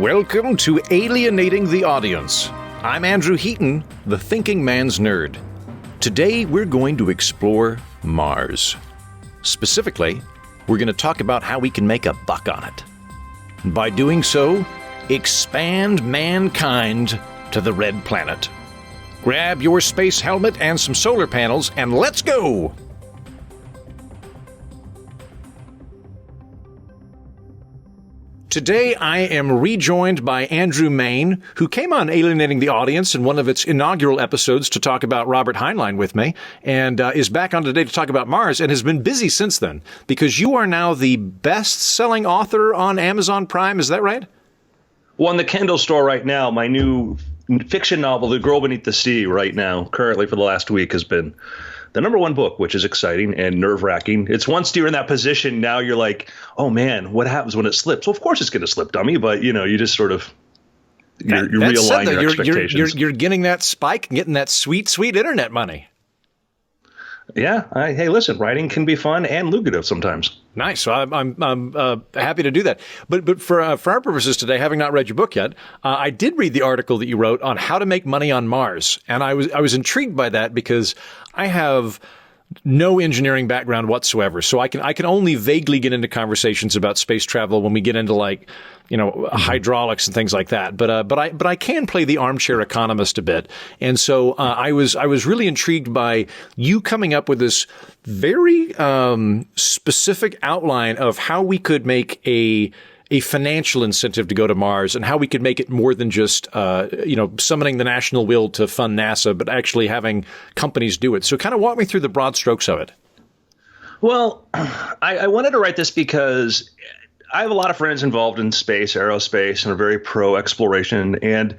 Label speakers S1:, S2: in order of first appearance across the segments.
S1: Welcome to Alienating the Audience. I'm Andrew Heaton, the thinking man's nerd. Today we're going to explore Mars. Specifically, we're going to talk about how we can make a buck on it. And by doing so, expand mankind to the red planet. Grab your space helmet and some solar panels, and let's go! Today, I am rejoined by Andrew Mayne, who came on Alienating the Audience in one of its inaugural episodes to talk about Robert Heinlein with me, and is back on today to talk about Mars, and has been busy since then, because you are now the best-selling author on Amazon Prime. Is that right?
S2: Well, in the Kindle store right now, my new fiction novel, The Girl Beneath the Sea, right now, currently for the last week, has been the number one book, which is exciting and nerve-wracking. It's once you're in that position, now you're like, oh man, what happens when it slips? Well, of course it's going to slip, dummy, but you just sort of you realign your expectations.
S1: You're getting that spike and getting that sweet, sweet internet money.
S2: Yeah. Hey, listen, writing can be fun and lucrative sometimes.
S1: Nice. So I'm happy to do that. But for our purposes today, having not read your book yet, I did read the article that you wrote on how to make money on Mars, and I was intrigued by that because I have no engineering background whatsoever, so I can only vaguely get into conversations about space travel when we get into hydraulics and things like that. But I can play the armchair economist a bit, and so I was really intrigued by you coming up with this very specific outline of how we could make a financial incentive to go to Mars, and how we could make it more than just, summoning the national will to fund NASA, but actually having companies do it. So kind of walk me through the broad strokes of it. Well,
S2: I wanted to write this because I have a lot of friends involved in space, aerospace, and are very pro exploration. And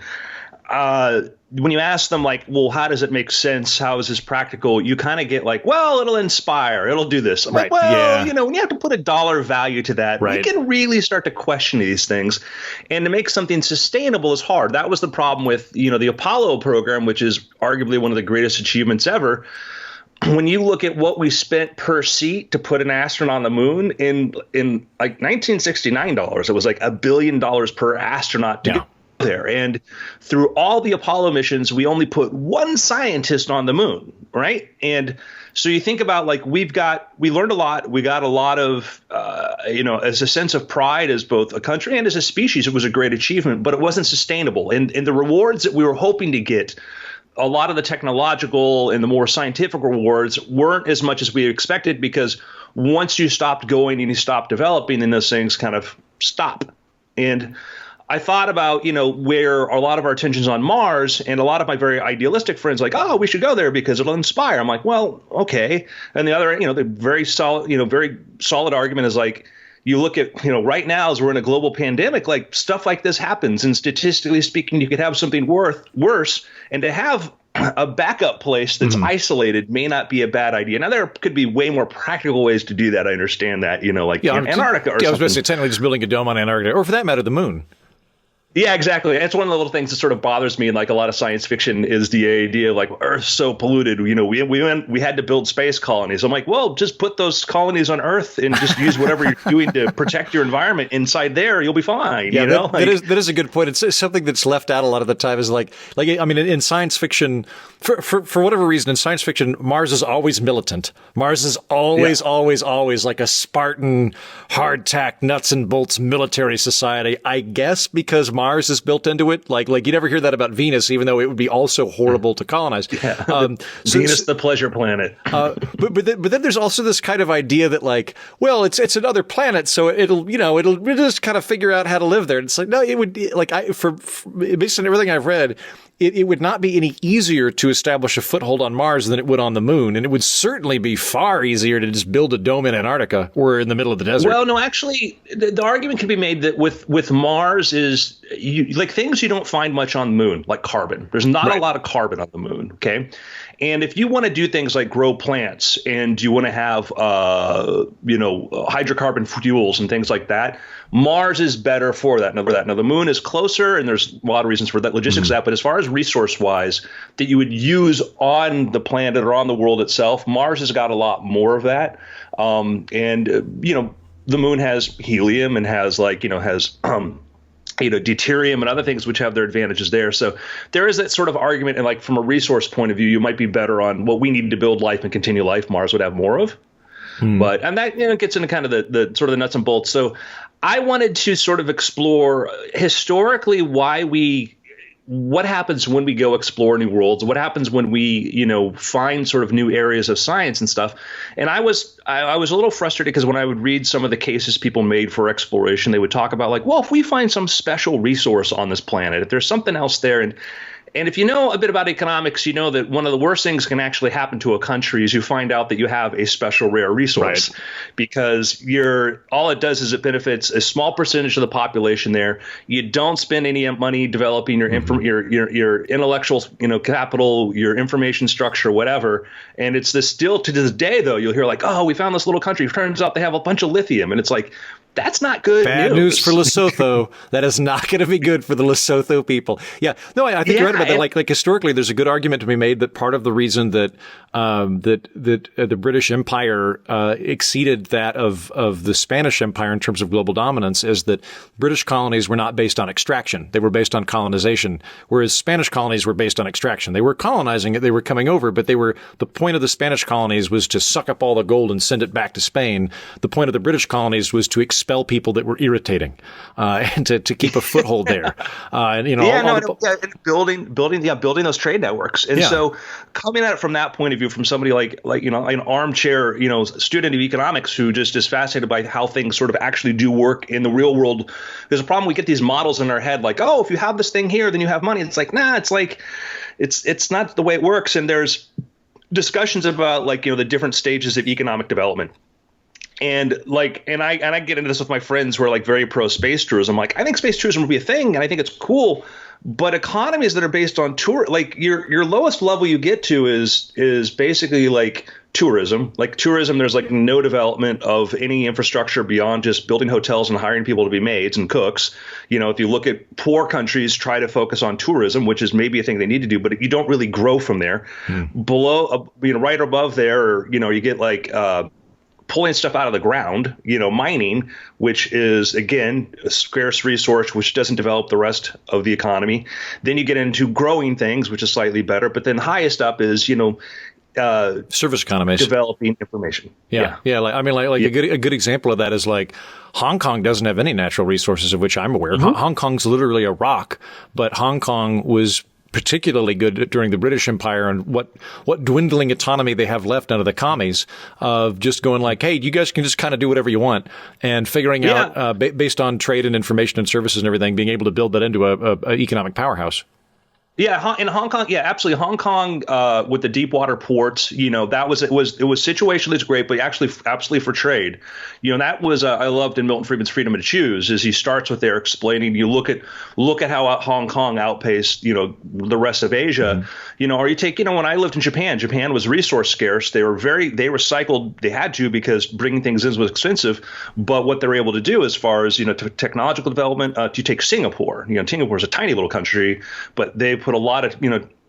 S2: when you ask them, like, well, how does it make sense? How is this practical? You kind of get like, well, it'll inspire. It'll do this. I'm like, well, yeah. When you have to put a dollar value to that, you can really start to question these things. And to make something sustainable is hard. That was the problem with, the Apollo program, which is arguably one of the greatest achievements ever. When you look at what we spent per seat to put an astronaut on the moon in like $1969, it was like $1 billion per astronaut to go there. And through all the Apollo missions, we only put one scientist on the moon, right? And so you think about, like, we learned a lot. We got a lot of, as a sense of pride as both a country and as a species, it was a great achievement, but it wasn't sustainable. And the rewards that we were hoping to get, a lot of the technological and the more scientific rewards weren't as much as we expected, because once you stopped going and you stopped developing, then those things kind of stop. And I thought about, where a lot of our attention's on Mars, and a lot of my very idealistic friends like, oh, we should go there because it'll inspire. I'm like, well, okay. And the other, the very solid argument is like, you look at, right now as we're in a global pandemic, like stuff like this happens. And statistically speaking, you could have something worse. And to have a backup place that's isolated may not be a bad idea. Now, there could be way more practical ways to do that. I understand that, in Antarctica or something.
S1: I was going to say, technically just building a dome on Antarctica, or for that matter, the moon.
S2: Yeah, exactly. It's one of the little things that sort of bothers me in like a lot of science fiction is the idea of like Earth's so polluted. We had to build space colonies. I'm like, well, just put those colonies on Earth and just use whatever you're doing to protect your environment inside there. You'll be fine.
S1: Yeah, that is a good point. It's something that's left out a lot of the time. Is like in science fiction, for whatever reason, in science fiction, Mars is always militant. Mars is always like a Spartan, hardtack, nuts and bolts military society. I guess because Mars is built into it. Like you never hear that about Venus, even though it would be also horrible to colonize.
S2: Yeah. Venus, the pleasure planet.
S1: But then there's also this kind of idea that like, well, it's another planet, so it'll just kind of figure out how to live there. And it's like, no, it would be like based on everything I've read, it would not be any easier to establish a foothold on Mars than it would on the moon. And it would certainly be far easier to just build a dome in Antarctica or in the middle of the desert.
S2: Well, no, actually, the argument can be made that with Mars is things you don't find much on the moon, like carbon. There's not a lot of carbon on the moon. Okay. And if you want to do things like grow plants and you want to have, hydrocarbon fuels and things like that, Mars is better for that. Now, the moon is closer, and there's a lot of reasons for that, logistics of that. But as far as resource-wise that you would use on the planet or on the world itself, Mars has got a lot more of that. The moon has helium and has deuterium and other things which have their advantages there. So there is that sort of argument, and like from a resource point of view, you might be better on what we need to build life and continue life. Mars would have more of. But and that gets into kind of the sort of the nuts and bolts. So I wanted to sort of explore historically what happens when we go explore new worlds, what happens when we find sort of new areas of science and stuff. And I was a little frustrated because when I would read some of the cases people made for exploration, they would talk about like, well, if we find some special resource on this planet, if there's something else there, and if you know a bit about economics, you know that one of the worst things can actually happen to a country is you find out that you have a special rare resource, right? Because all it does is it benefits a small percentage of the population there. You don't spend any money developing your your intellectual capital, your information structure, whatever. And it's still to this day though, you'll hear like, oh, we found this little country. Turns out they have a bunch of lithium, and it's like, that's not good
S1: Bad news for Lesotho. That is not going to be good for the Lesotho people. Yeah. No, I think you're right about that. Like historically, there's a good argument to be made that part of the reason that the British Empire exceeded that of the Spanish Empire in terms of global dominance is that British colonies were not based on extraction. They were based on colonization, whereas Spanish colonies were based on extraction. They were colonizing it. They were coming over, but the point of the Spanish colonies was to suck up all the gold and send it back to Spain. The point of the British colonies was to expel people that were irritating, and to keep a foothold there. And
S2: building those trade networks. And so coming at it from that point of view, from somebody like an armchair student of economics who just is fascinated by how things sort of actually do work in the real world. There's a problem. We get these models in our head like, oh, if you have this thing here, then you have money. It's like, nah, it's like it's not the way it works. And there's discussions about the different stages of economic development. And I get into this with my friends who are like very pro space tourism. Like, I think space tourism would be a thing, and I think it's cool. But economies that are based on like your lowest level you get to is basically like tourism. Like tourism, there's like no development of any infrastructure beyond just building hotels and hiring people to be maids and cooks. If you look at poor countries, try to focus on tourism, which is maybe a thing they need to do, but you don't really grow from there. Below, right above there, you get like pulling stuff out of the ground, mining, which is, again, a scarce resource, which doesn't develop the rest of the economy. Then you get into growing things, which is slightly better. But then highest up is,
S1: service economies,
S2: developing information.
S1: Yeah. A good example of that is like Hong Kong doesn't have any natural resources of which I'm aware. Hong Kong's literally a rock, but Hong Kong was particularly good during the British Empire, and what dwindling autonomy they have left under the commies of just going like, hey, you guys can just kind of do whatever you want, and figuring out based on trade and information and services and everything, being able to build that into a economic powerhouse.
S2: Yeah, in Hong Kong, absolutely. Hong Kong with the deep water ports, that was it was situationally it's great, but actually absolutely for trade. That was I loved in Milton Friedman's Freedom to Choose is he starts with there explaining. You look at how Hong Kong outpaced the rest of Asia. Or you take when I lived in Japan was resource scarce. They recycled. They had to because bringing things in was expensive. But what they're able to do as far as technological development, you take Singapore. Singapore is a tiny little country, but they put a lot of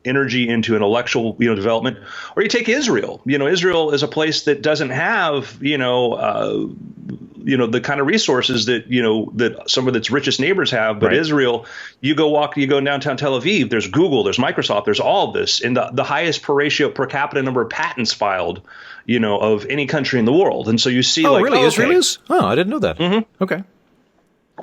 S2: energy into intellectual development. Or you take Israel. Israel is a place that doesn't have the kind of resources that that some of its richest neighbors have. But right. Israel, you go downtown Tel Aviv. There's Google, there's Microsoft, there's all of this, and the highest per capita number of patents filed of any country in the world. And so you see,
S1: Israel is? Oh, I didn't know that.
S2: Mm-hmm.
S1: Okay.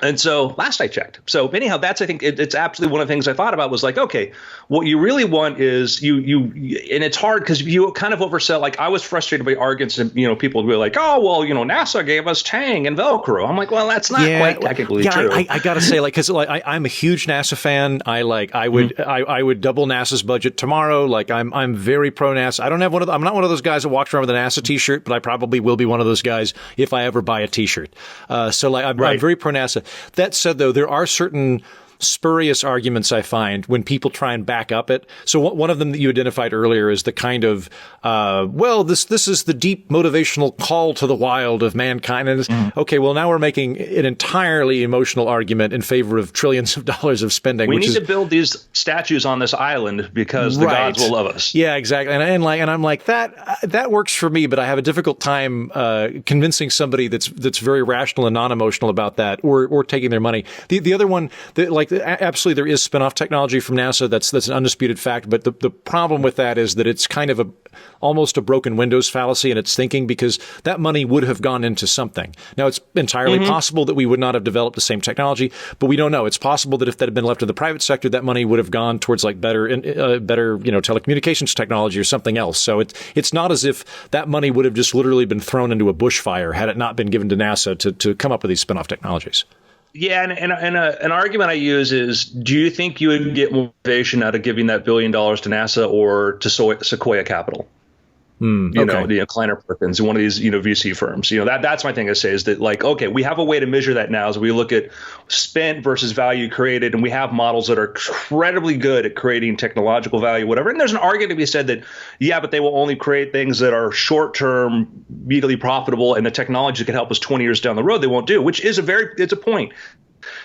S2: And so last I checked. So anyhow, that's I think it's absolutely one of the things I thought about was like, okay, what you really want is you and it's hard because you kind of oversell. Like I was frustrated by arguments and people would be like, oh well, NASA gave us Tang and Velcro. I'm like, well, that's not quite technically true.
S1: I gotta say, because I'm a huge NASA fan. I would double NASA's budget tomorrow. Like I'm very pro NASA. I'm not one of those guys that walks around with a NASA T-shirt, but I probably will be one of those guys if I ever buy a T-shirt. I'm very pro NASA. That said, though, there are certain spurious arguments I find when people try and back up it. So one of them that you identified earlier is the kind of, this is the deep motivational call to the wild of mankind. And okay, well, now we're making an entirely emotional argument in favor of trillions of dollars of spending.
S2: We need to build these statues on this island because the gods will love us.
S1: Yeah, exactly. And I'm like, that works for me, but I have a difficult time convincing somebody that's very rational and non-emotional about that, or taking their money. The other one, absolutely, there is spin-off technology from NASA. That's an undisputed fact. But the problem with that is that it's kind of almost a broken Windows fallacy in its thinking, because that money would have gone into something. Now, it's entirely possible that we would not have developed the same technology, but we don't know. It's possible that if that had been left to the private sector, that money would have gone towards better telecommunications technology or something else. So it's not as if that money would have just literally been thrown into a bushfire had it not been given to NASA to come up with these spin-off technologies.
S2: Yeah, and an argument I use is, do you think you would get motivation out of giving that $1 billion to NASA or to Sequoia Capital? Kleiner Perkins, one of these, VC firms. That's my thing I say is that, okay, we have a way to measure that now. So we look at spent versus value created, and we have models that are incredibly good at creating technological value, whatever. And there's an argument to be said that, yeah, but they will only create things that are short-term, immediately profitable, and the technology that can help us 20 years down the road, they won't do, which is it's a point.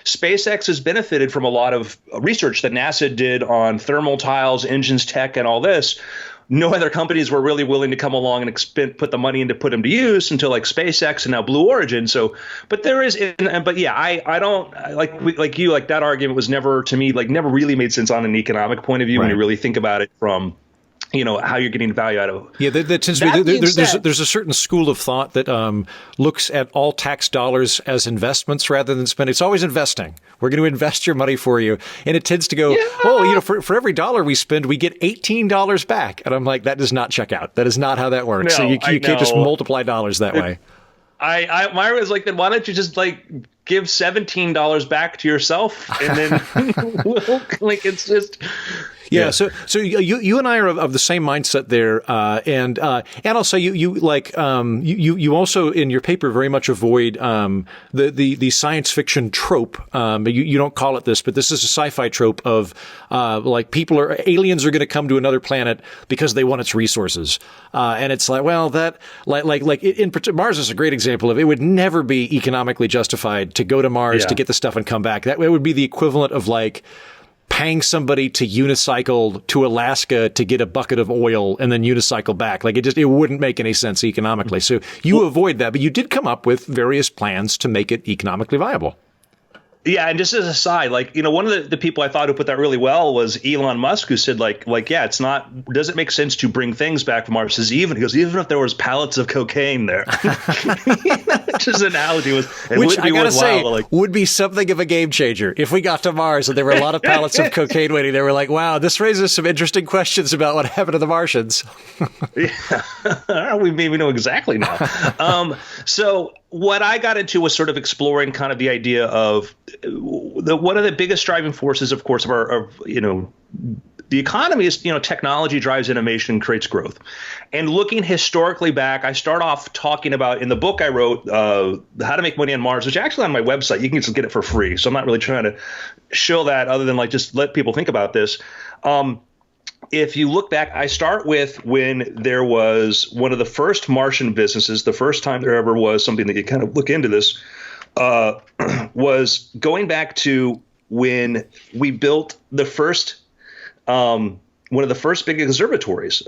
S2: SpaceX has benefited from a lot of research that NASA did on thermal tiles, engines tech, and all this. No other companies were really willing to come along and put the money in to put them to use until SpaceX and now Blue Origin. So, but there is, but yeah, I don't like that argument was never, to me, never really made sense on an economic point of view when you really think about it from, how you're getting value out of it.
S1: Yeah, that tends to be, there's a certain school of thought that looks at all tax dollars as investments rather than spending. It's always investing. We're going to invest your money for you. And it tends to go, for every dollar we spend, we get $18 back. And I'm like, that does not check out. That is not how that works.
S2: No,
S1: so you can't just multiply dollars that way.
S2: Myra was like, then why don't you just give $17 back to yourself? And then it's just...
S1: Yeah. So you and I are of the same mindset there, and I'll say you also in your paper very much avoid the science fiction trope. You don't call it this, but this is a sci-fi trope of aliens are going to come to another planet because they want its resources, and it's Mars is a great example of it would never be economically justified to go to Mars to get the stuff and come back. That would be the equivalent of paying somebody to unicycle to Alaska to get a bucket of oil and then unicycle back. It wouldn't make any sense economically. So you avoid that, but you did come up with various plans to make it economically viable.
S2: Yeah, and just as a side, one of the people I thought who put that really well was Elon Musk, who said, yeah, it's not, does it make sense to bring things back from Mars? He goes, even if there was pallets of cocaine there. His analogy was,
S1: which I gotta say, would be something of a game changer. If we got to Mars and there were a lot of pallets of cocaine waiting, they were like, wow, this raises some interesting questions about what happened to the Martians.
S2: Yeah, we maybe know exactly now. So what I got into was sort of exploring kind of the idea of one of the biggest driving forces, of course, of the economy is, technology drives innovation, creates growth. And looking historically back, I start off talking about, in the book I wrote, How to Make Money on Mars, which actually on my website, you can just get it for free. So I'm not really trying to show that other than just let people think about this. If you look back, I start with when there was one of the first Martian businesses, the first time there ever was something that you kind of look into this, was going back to when we built the first one of the first big observatories,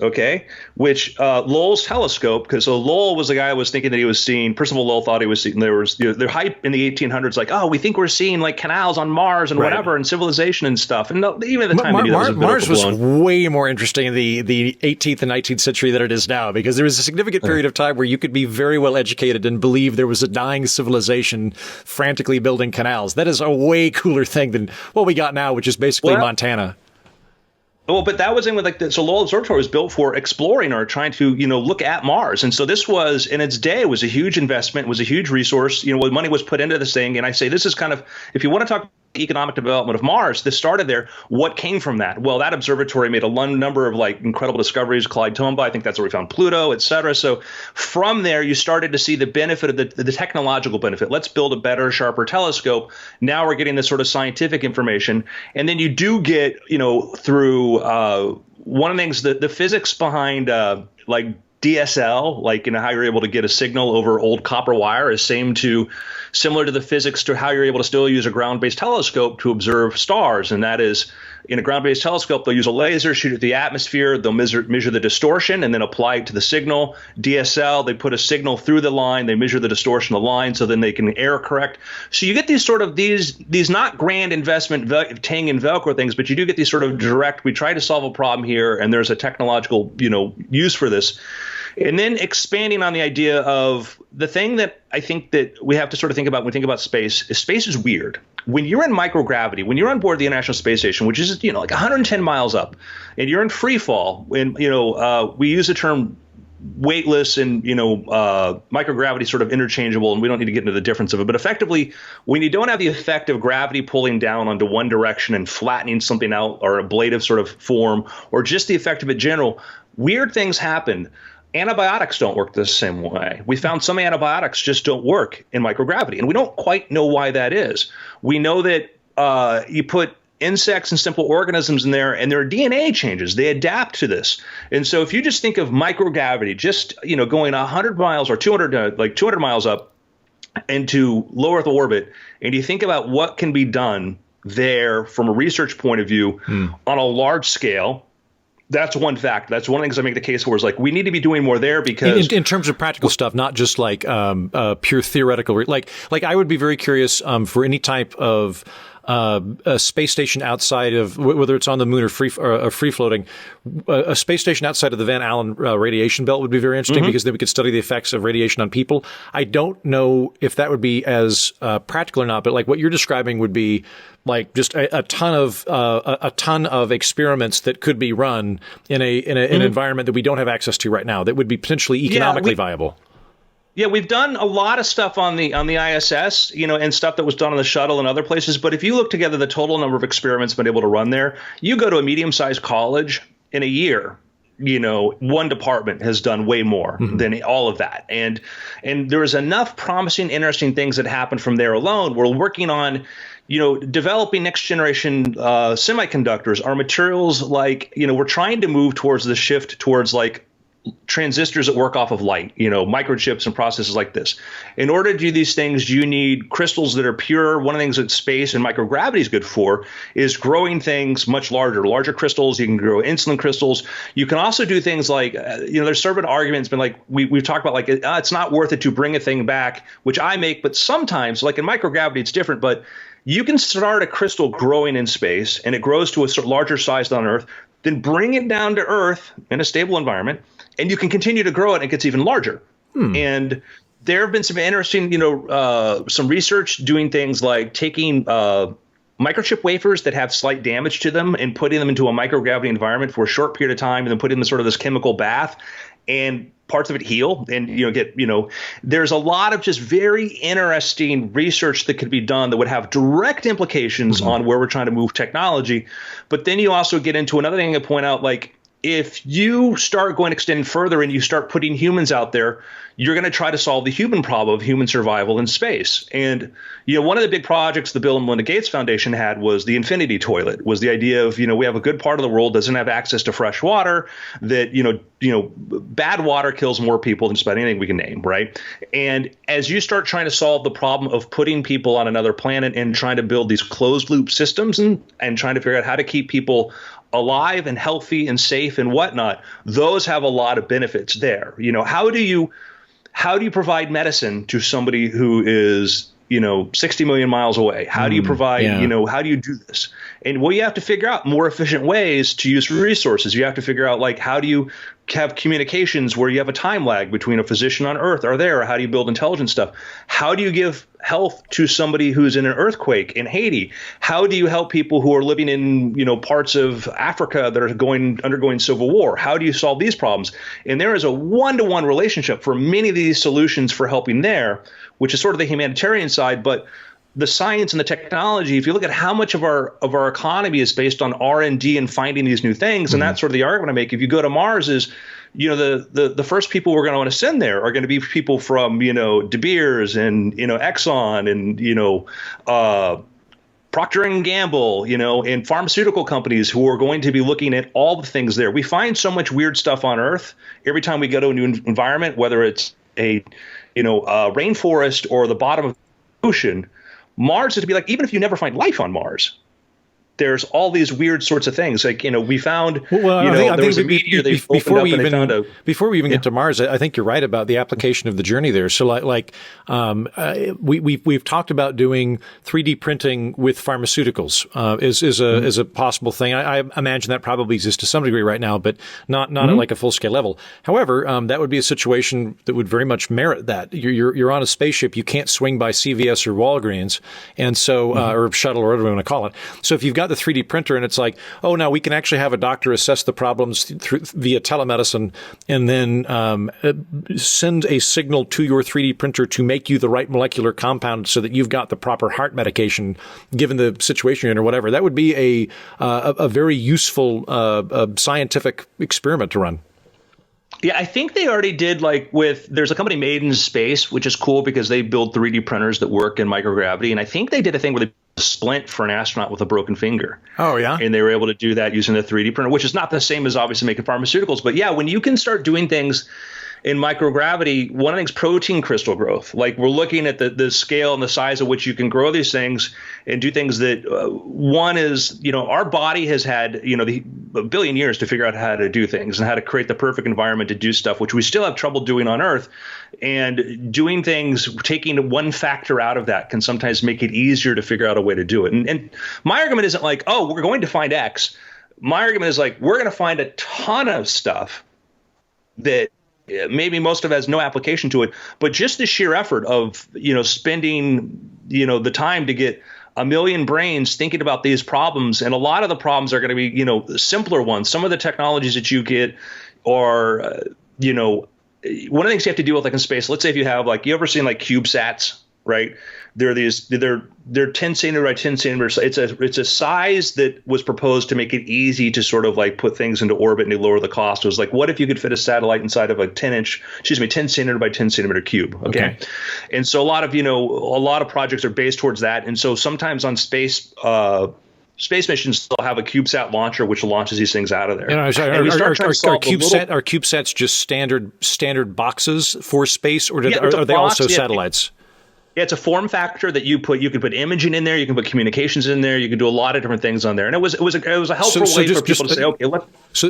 S2: which Lowell's telescope, because Lowell was the guy who was thinking that he was seeing, first of all, Lowell thought he was seeing, there was the hype in the 1800s, we think we're seeing canals on Mars and whatever, and civilization and stuff. And even at the time,
S1: Mars was way more interesting in the 18th and 19th century than it is now, because there was a significant period of time where you could be very well educated and believe there was a dying civilization frantically building canals. That is a way cooler thing than what we got now, which is basically Montana.
S2: Well, but that was in with so Lowell Observatory was built for exploring or trying to, look at Mars. And so this was, in its day, was a huge investment, was a huge resource. Money was put into this thing. And I say this is kind of, if you want to talk the economic development of Mars, this started there. What came from that? Well, that observatory made a number of like incredible discoveries. Clyde Tombaugh, I think that's where we found Pluto, et cetera. So from there, you started to see the benefit of the technological benefit. Let's build a better, sharper telescope. Now we're getting this sort of scientific information. And then you do get, through one of the things, the physics behind like DSL, like how you're able to get a signal over old copper wire, is similar to the physics to how you're able to still use a ground-based telescope to observe stars. And that is, in a ground-based telescope, they'll use a laser, shoot at the atmosphere, they'll measure the distortion, and then apply it to the signal. DSL, they put a signal through the line, they measure the distortion of the line, so then they can error correct. So you get these not grand investment Tang and Velcro things, but you do get these sort of direct, we try to solve a problem here, and there's a technological use for this. And then expanding on the idea of the thing that I think that we have to sort of think about when we think about space is weird. When you're in microgravity, when you're on board the International Space Station, which is like 110 miles up, and you're in free fall, and we use the term weightless and microgravity sort of interchangeable, and we don't need to get into the difference of it. But effectively, when you don't have the effect of gravity pulling down onto one direction and flattening something out, or ablative sort of form, or just the effect of it general, weird things happen. Antibiotics don't work the same way. We found some antibiotics just don't work in microgravity, and we don't quite know why that is. We know that you put insects and simple organisms in there, and their DNA changes. They adapt to this. And so if you just think of microgravity, just going 100 miles or 200 miles up into low Earth orbit, and you think about what can be done there from a research point of view on a large scale. That's one fact. That's one of the things I make the case for, is like we need to be doing more there, because
S1: in terms of practical stuff, not just like pure theoretical. Like I would be very curious for any type of a space station outside of, whether it's on the moon or free floating, a space station outside of the Van Allen radiation belt would be very interesting, because then we could study the effects of radiation on people. I don't know if that would be as practical or not, but like what you're describing would be like just a ton of experiments that could be run in an environment that we don't have access to right now, that would be potentially economically viable.
S2: Yeah, we've done a lot of stuff on the ISS, and stuff that was done on the shuttle and other places. But if you look together the total number of experiments been able to run there, you go to a medium-sized college in a year, one department has done way more than all of that. And there is enough promising, interesting things that happen from there alone. We're working on developing next generation semiconductors. Our materials, like, we're trying to move towards the shift towards like transistors that work off of light, microchips and processes like this. In order to do these things, you need crystals that are pure. One of the things that space and microgravity is good for is growing things much larger crystals. You can grow insulin crystals. You can also do things like, there's sort of an argument. It's been like, we've talked about like, it's not worth it to bring a thing back, which I make, but sometimes, like in microgravity, it's different, but you can start a crystal growing in space and it grows to a larger size on Earth, then bring it down to Earth in a stable environment, and you can continue to grow it and it gets even larger. And there have been some interesting, some research doing things like taking microchip wafers that have slight damage to them and putting them into a microgravity environment for a short period of time, and then putting them in sort of this chemical bath, and parts of it heal, and there's a lot of just very interesting research that could be done that would have direct implications on where we're trying to move technology. But then you also get into another thing to point out, like, if you start going extend further and you start putting humans out there, you're going to try to solve the human problem of human survival in space. And, one of the big projects the Bill and Melinda Gates Foundation had was the infinity toilet, was the idea of, we have a good part of the world doesn't have access to fresh water, that, bad water kills more people than just about anything we can name, right? And as you start trying to solve the problem of putting people on another planet and trying to build these closed loop systems and trying to figure out how to keep people alive and healthy and safe and whatnot, those have a lot of benefits there. How do you provide medicine to somebody who is 60 million miles away? How do you provide, how do you do this? And you have to figure out more efficient ways to use resources. You have to figure out, like, how do you have communications where you have a time lag between a physician on Earth or there? Or how do you build intelligence stuff? How do you give health to somebody who's in an earthquake in Haiti? How do you help people who are living in, parts of Africa that are undergoing civil war? How do you solve these problems? And there is a one-to-one relationship for many of these solutions for helping there, which is sort of the humanitarian side. But the science and the technology, if you look at how much of our economy is based on R&D and finding these new things, and that's sort of the argument I make. If you go to Mars, is the first people we're going to want to send there are going to be people from De Beers and Exxon and Procter and Gamble, and pharmaceutical companies who are going to be looking at all the things there. We find so much weird stuff on Earth every time we go to a new environment, whether it's a rainforest or the bottom of the ocean. Mars is to be like, even if you never find life on Mars, there's all these weird sorts of things. Like, we found, there was a meteor they opened up and they found
S1: before we even get to Mars, I think you're right about the application of the journey there. So we've talked about doing 3D printing with pharmaceuticals, is a possible thing. I imagine that probably exists to some degree right now, but not at like a full scale level. However, that would be a situation that would very much merit that. You're on a spaceship. You can't swing by CVS or Walgreens. And so, or shuttle or whatever you want to call it. So if you've got the 3D printer and it's like, oh, now we can actually have a doctor assess the problems via telemedicine and then send a signal to your 3D printer to make you the right molecular compound so that you've got the proper heart medication given the situation you're in or whatever. That would be a very useful scientific experiment to run.
S2: Yeah, I think they already did there's a company Mayne Space, which is cool because they build 3D printers that work in microgravity. And I think they did a thing where they a splint for an astronaut with a broken finger.
S1: Oh, yeah.
S2: And they were able to do that using a 3D printer, which is not the same as obviously making pharmaceuticals. But yeah, when you can start doing things in microgravity, one of the things, protein crystal growth, like we're looking at the scale and the size at which you can grow these things and do things that one is, our body has had, a billion years to figure out how to do things and how to create the perfect environment to do stuff, which we still have trouble doing on Earth. And doing things, taking one factor out of that can sometimes make it easier to figure out a way to do it. And my argument isn't like, oh, we're going to find X. My argument is like, we're going to find a ton of stuff that maybe most of it has no application to it, but just the sheer effort of, spending, the time to get a million brains thinking about these problems. And a lot of the problems are going to be, simpler ones. Some of the technologies that you get are, one of the things you have to deal with in space, let's say if you have you ever seen CubeSats, right? They're 10 centimeter by 10 centimeters. It's a size that was proposed to make it easy to sort of put things into orbit and to lower the cost. It was like, what if you could fit a satellite inside of a 10 centimeter by 10 centimeter cube? Okay. And so a lot of projects are based towards that. And so sometimes on space missions still have a CubeSat launcher, which launches these things out of there.
S1: Are CubeSats just standard boxes for space, or are they also satellites?
S2: Yeah, it's a form factor that you can put imaging in there, you can put communications in there, you can do a lot of different things on there, and it was a helpful way for people to say, okay, let's.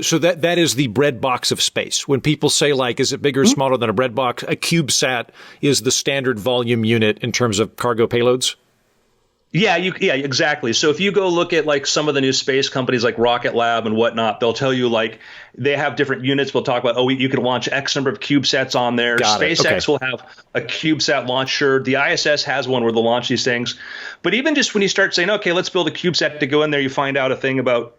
S1: So that is the bread box of space. When people say is it bigger or smaller than a bread box? A CubeSat is the standard volume unit in terms of cargo payloads.
S2: Yeah, exactly. So if you go look at some of the new space companies like Rocket Lab and whatnot, they'll tell you they have different units. We'll talk about, you can launch X number of CubeSats on there. SpaceX will have a CubeSat launcher. The ISS has one where they'll launch these things. But even just when you start saying, okay, let's build a CubeSat to go in there, you find out a thing about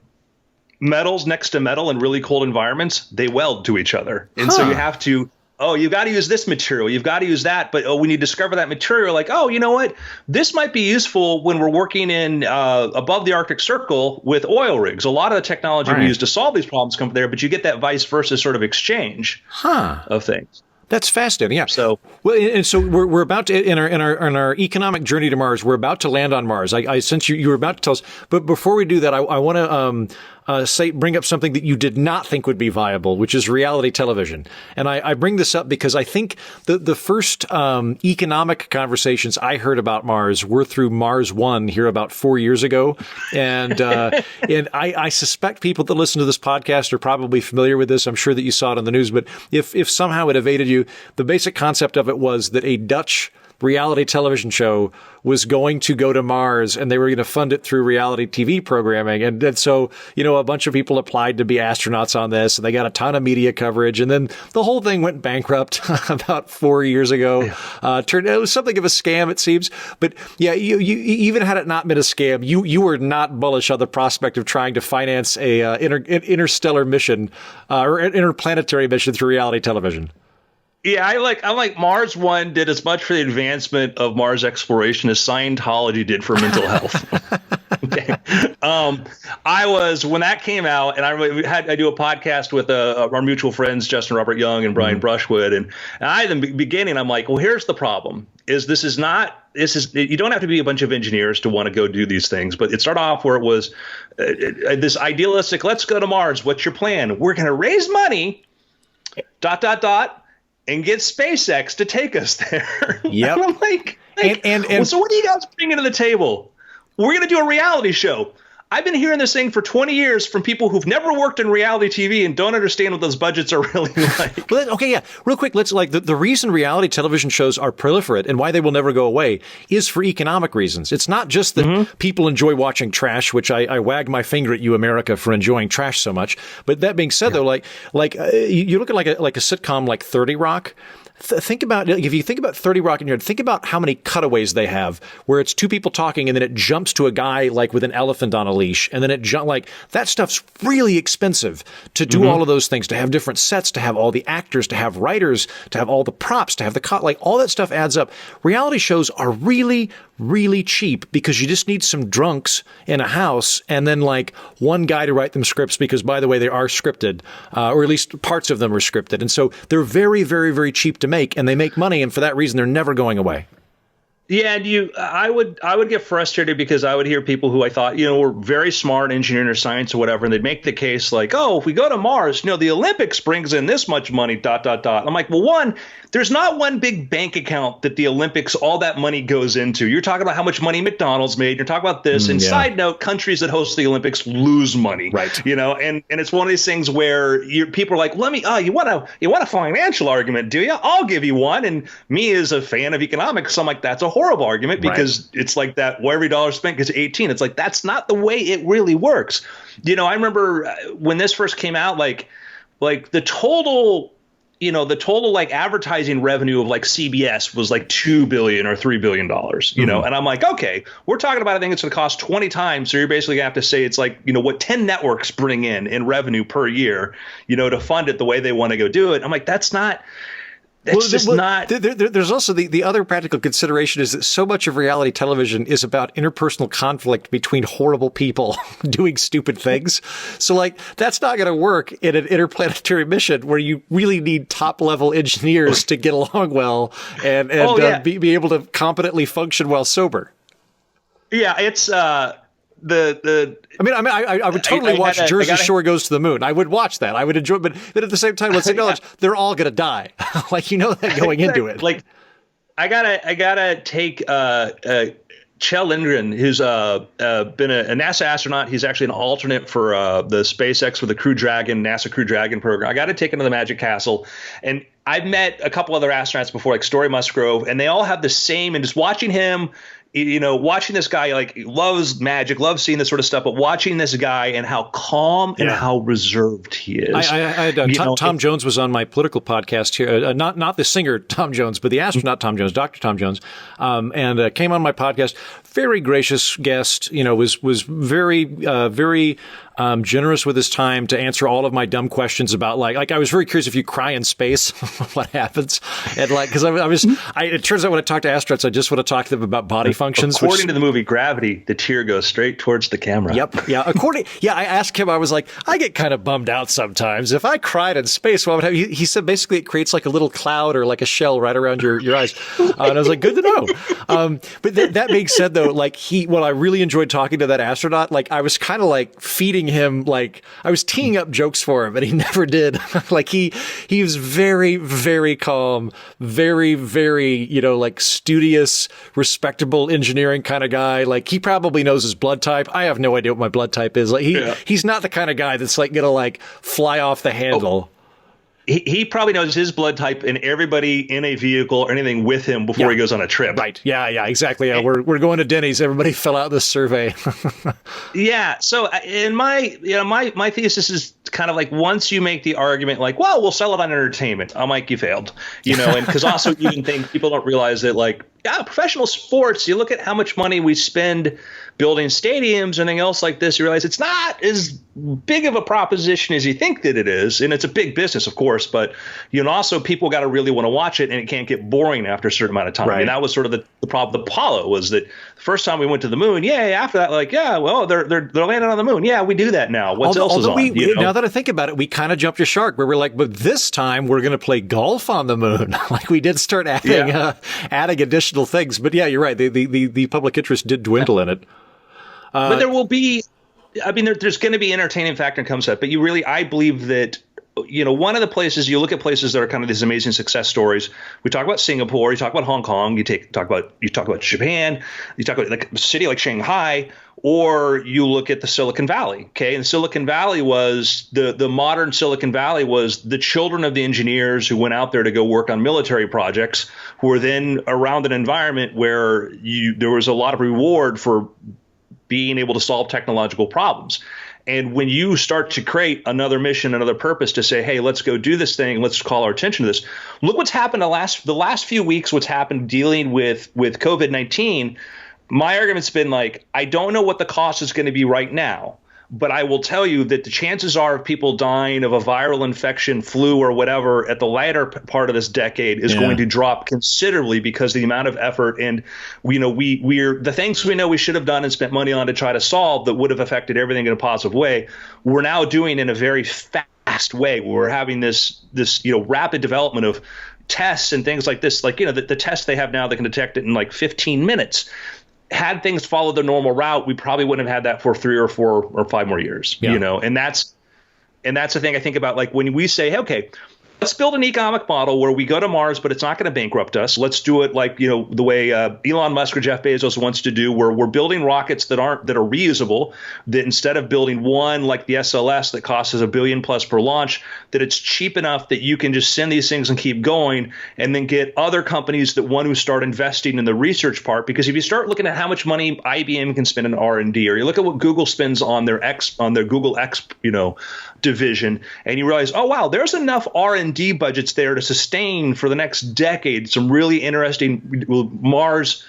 S2: metals next to metal in really cold environments. They weld to each other. And so you have to you've got to use this material. You've got to use that. But when you discover that material, you know what? This might be useful when we're working in above the Arctic Circle with oil rigs. A lot of the technology we use to solve these problems come from there, but you get that vice versa sort of exchange of things.
S1: That's fascinating. Yeah. So we're about to in our economic journey to Mars. We're about to land on Mars. I sense you were about to tell us, but before we do that, I want to bring up something that you did not think would be viable, which is reality television. And I bring this up because I think the first economic conversations I heard about Mars were through Mars One here about 4 years ago, and I suspect people that listen to this podcast are probably familiar with this. I'm sure that you saw it on the news, but if somehow it evaded you, the basic concept of it was that a Dutch reality television show was going to go to Mars and they were going to fund it through reality TV programming. And so, a bunch of people applied to be astronauts on this and they got a ton of media coverage. And then the whole thing went bankrupt about 4 years ago. It was something of a scam, it seems. But yeah, you even had it not been a scam, you were not bullish on the prospect of trying to finance a interstellar mission or interplanetary mission through reality television.
S2: Yeah, I'm like Mars One did as much for the advancement of Mars exploration as Scientology did for mental health. Okay. I was when that came out, and I do a podcast with our mutual friends Justin Robert Young and Brian Brushwood, and I in the beginning I'm like, well, here's the problem: this is you don't have to be a bunch of engineers to want to go do these things, but it started off where it was this idealistic. Let's go to Mars. What's your plan? We're going to raise money. ... And get SpaceX to take us there.
S1: Yep.
S2: And I'm like well, so what are you guys bringing to the table? We're going to do a reality show. I've been hearing this thing for 20 years from people who've never worked in reality TV and don't understand what those budgets are really like.
S1: Well, okay, yeah. Real quick, let's the reason reality television shows are proliferate and why they will never go away is for economic reasons. It's not just that people enjoy watching trash, which I wag my finger at you, America, for enjoying trash so much. But that being said, though, you look at like a sitcom like 30 Rock. Think about if you think about 30 Rock in your head, think about how many cutaways they have where it's two people talking and then it jumps to a guy like with an elephant on a leash and then that stuff's really expensive to do all of those things, to have different sets, to have all the actors, to have writers, to have all the props, to have all that stuff adds up. Reality shows are really, really cheap because you just need some drunks in a house and then one guy to write them scripts because, by the way, they are scripted, or at least parts of them are scripted. And so they're very, very, very cheap to make, and they make money, and for that reason, they're never going away.
S2: Yeah, and I would get frustrated because I would hear people who I thought, were very smart in engineering or science or whatever, and they'd make the case like, oh, if we go to Mars, the Olympics brings in this much money, ... I'm like, well, one, there's not one big bank account that the Olympics, all that money goes into. You're talking about how much money McDonald's made. You're talking about this. And side note, countries that host the Olympics lose money. Right. And it's one of these things where people are like, you want a financial argument, do you? I'll give you one. And me as a fan of economics, I'm like, that's a horrible argument because it's like that where every dollar spent gets 18. It's like, that's not the way it really works. I remember when this first came out, like the total advertising revenue of CBS was like $2 billion or $3 billion, and I'm like, okay, we're talking about a thing that's going to cost 20 times. So you're basically gonna have to say it's what 10 networks bring in revenue per year, to fund it the way they want to go do it. I'm like, that's not. Not.
S1: There's also the other practical consideration is that so much of reality television is about interpersonal conflict between horrible people doing stupid things. So that's not going to work in an interplanetary mission where you really need top level engineers to get along well and be able to competently function while sober.
S2: Yeah, it's
S1: I would totally watch Jersey Shore Goes to the Moon. I would watch that. I would enjoy it. But at the same time, let's acknowledge they're all going to die. That going into it.
S2: I gotta take Kjell Lindgren, who's been a NASA astronaut. He's actually an alternate for the SpaceX with the NASA Crew Dragon program. I got to take him to the Magic Castle. And I've met a couple other astronauts before, like Story Musgrove, and they all have the same. And just watching him, watching this guy, loves magic, loves seeing this sort of stuff, but watching this guy and how calm and how reserved he is.
S1: I had Tom Jones was on my political podcast here, not the singer Tom Jones, but the astronaut Tom Jones, Dr. Tom Jones, and came on my podcast. Very gracious guest, was very, very generous with his time to answer all of my dumb questions about I was very curious if you cry in space, what happens, and because it turns out when I talk to astronauts, I just want to talk to them about body functions.
S2: According to the movie Gravity, the tear goes straight towards the camera.
S1: Yep. Yeah. I asked him. I was like, I get kind of bummed out sometimes. If I cried in space, what would happen? He said basically it creates a little cloud or a shell right around your eyes. And I was like, good to know. But that being said, though, what I really enjoyed talking to that astronaut, I was kind of feeding him, I was teeing up jokes for him, and he never did. He was very, very calm, very, very, studious, respectable engineering kind of guy. He probably knows his blood type. I have no idea what my blood type is. He's not the kind of guy that's gonna fly off the handle.
S2: He probably knows his blood type and everybody in a vehicle or anything with him before he goes on a trip.
S1: Right. Yeah, exactly. Yeah, we're going to Denny's. Everybody fill out this survey.
S2: Yeah. So in my thesis is kind of once you make the argument well, we'll sell it on entertainment. I'm like, you failed, and because also you can think people don't realize that professional sports, you look at how much money we spend building stadiums and anything else like this, you realize it's not as big of a proposition as you think that it is, and it's a big business, of course, but also people got to really want to watch it, and it can't get boring after a certain amount of time.
S1: Right.
S2: And that was sort of the problem with Apollo, was that the first time we went to the moon, after that, like, well, they're landing on the moon. Yeah, we do that now. What else is on?
S1: Now that I think about it, we kind of jumped a shark where we're like, but this time we're going to play golf on the moon. Like, we did start adding additional things. But yeah, you're right. The public interest did dwindle in it.
S2: But there will be, there's going to be entertaining factor comes up. But I believe that, one of the places, you look at places that are kind of these amazing success stories. We talk about Singapore, you talk about Hong Kong, you talk about Japan, you talk about like a city like Shanghai, or you look at the Silicon Valley. Okay, and Silicon Valley was the modern Silicon Valley was the children of the engineers who went out there to go work on military projects, who were then around an environment where there was a lot of reward for being able to solve technological problems. And when you start to create another mission, another purpose to say, hey, let's go do this thing, let's call our attention to this. Look what's happened the last few weeks, what's happened dealing with COVID-19. My argument's been like, I don't know what the cost is going to be right now, but I will tell you that the chances are of people dying of a viral infection, flu or whatever at the latter part of this decade is going to drop considerably because of the amount of effort and we're the things we know we should have done and spent money on to try to solve that would have affected everything in a positive way. We're now doing in a very fast way. We're having this rapid development of tests and things like this, like the tests they have now that can detect it in like 15 minutes. Had things followed the normal route, we probably wouldn't have had that for 3 or 4 or 5 more years, and that's the thing I think about, like when we say, hey, okay, let's build an economic model where we go to Mars, but it's not going to bankrupt us. Let's do it like, the way Elon Musk or Jeff Bezos wants to do, where we're building rockets that are reusable, that instead of building one like the SLS that costs us $1 billion plus per launch, that it's cheap enough that you can just send these things and keep going, and then get other companies that want to start investing in the research part. Because if you start looking at how much money IBM can spend in R&D, or you look at what Google spends on their Google X, division, and you realize, oh wow, there's enough R&D budgets there to sustain for the next decade some really interesting Mars.